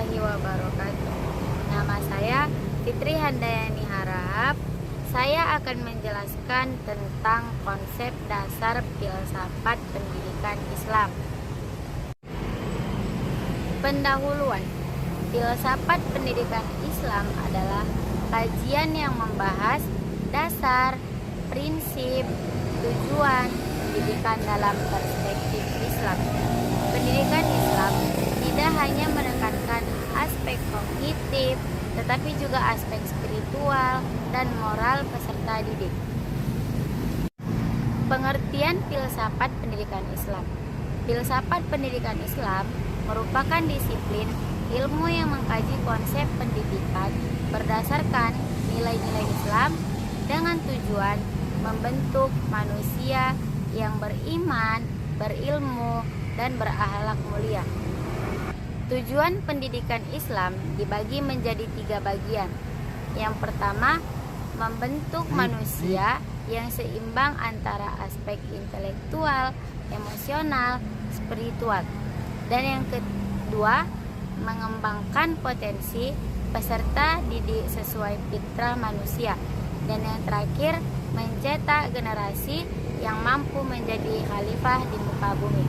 warahmatullahi wabarakatuh. Nama saya Fitri Handayani Harahap. Saya akan menjelaskan tentang konsep dasar filsafat pendidikan Islam. Pendahuluan. Filsafat pendidikan Islam adalah kajian yang membahas dasar, prinsip, tujuan pendidikan dalam perspektif Islam. Pendidikan Islam tidak hanya menekankan aspek kognitif, tetapi juga aspek spiritual dan moral peserta didik. Pengertian filsafat pendidikan Islam. Filsafat pendidikan Islam merupakan disiplin ilmu yang mengkaji konsep pendidikan berdasarkan nilai-nilai Islam dengan tujuan membentuk manusia yang beriman, berilmu, dan berakhlak mulia. Tujuan pendidikan Islam dibagi menjadi 3 bagian. Yang pertama, membentuk manusia yang seimbang antara aspek intelektual, emosional, spiritual. Dan yang kedua, mengembangkan potensi peserta didik sesuai fitrah manusia. Dan yang terakhir, mencetak generasi yang mampu menjadi khalifah di muka bumi.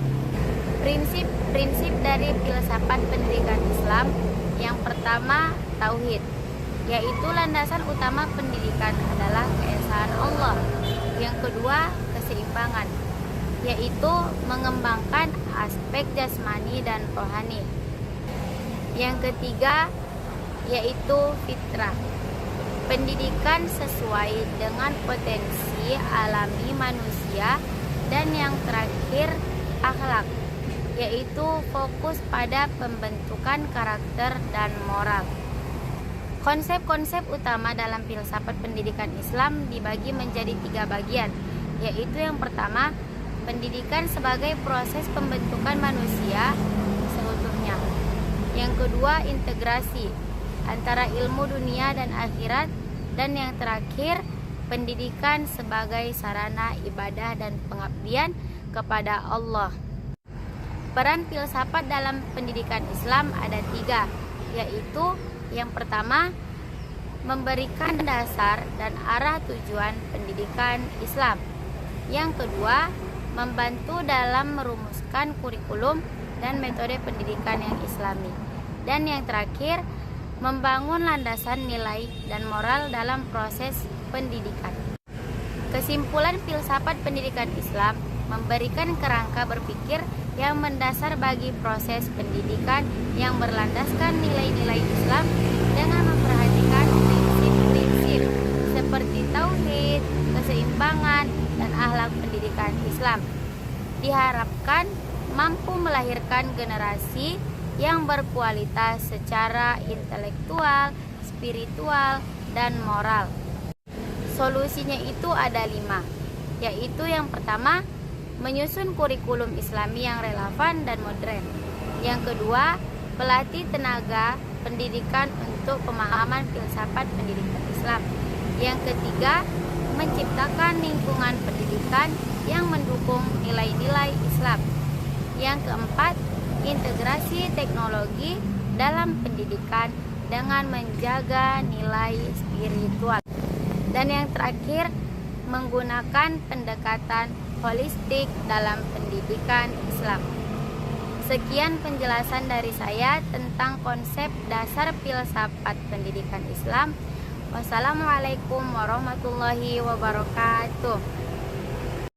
Prinsip-prinsip dari filsafat pendidikan Islam. Yang pertama, tauhid, yaitu landasan utama pendidikan adalah keesaan Allah. Yang kedua, keseimbangan, yaitu mengembangkan aspek jasmani dan rohani. Yang ketiga, yaitu fitrah, pendidikan sesuai dengan potensi alami manusia. Dan yang terakhir, akhlak, yaitu fokus pada pembentukan karakter dan moral. Konsep-konsep utama dalam filsafat pendidikan Islam dibagi menjadi 3 bagian, yaitu yang pertama, pendidikan sebagai proses pembentukan manusia seutuhnya. Yang kedua, integrasi antara ilmu dunia dan akhirat. Dan yang terakhir, pendidikan sebagai sarana ibadah dan pengabdian kepada Allah. Peran filsafat dalam pendidikan Islam ada 3, yaitu yang pertama, memberikan dasar dan arah tujuan pendidikan Islam. Yang kedua, membantu dalam merumuskan kurikulum dan metode pendidikan yang islami. Dan yang terakhir, membangun landasan nilai dan moral dalam proses pendidikan. Kesimpulan filsafat pendidikan Islam memberikan kerangka berpikir yang mendasar bagi proses pendidikan yang berlandaskan nilai-nilai Islam dengan memperhatikan prinsip-prinsip seperti tauhid, keseimbangan, dan akhlak pendidikan Islam. Diharapkan mampu melahirkan generasi yang berkualitas secara intelektual, spiritual, dan moral. Solusinya itu ada 5, yaitu yang pertama, menyusun kurikulum Islami yang relevan dan modern. Yang kedua, pelatih tenaga pendidikan untuk pemahaman filsafat pendidikan Islam. Yang ketiga, menciptakan lingkungan pendidikan yang mendukung nilai-nilai Islam. Yang keempat, integrasi teknologi dalam pendidikan dengan menjaga nilai spiritual. Dan yang terakhir, menggunakan pendekatan holistik dalam pendidikan Islam. Sekian penjelasan dari saya tentang konsep dasar filsafat pendidikan Islam. Wassalamualaikum warahmatullahi wabarakatuh.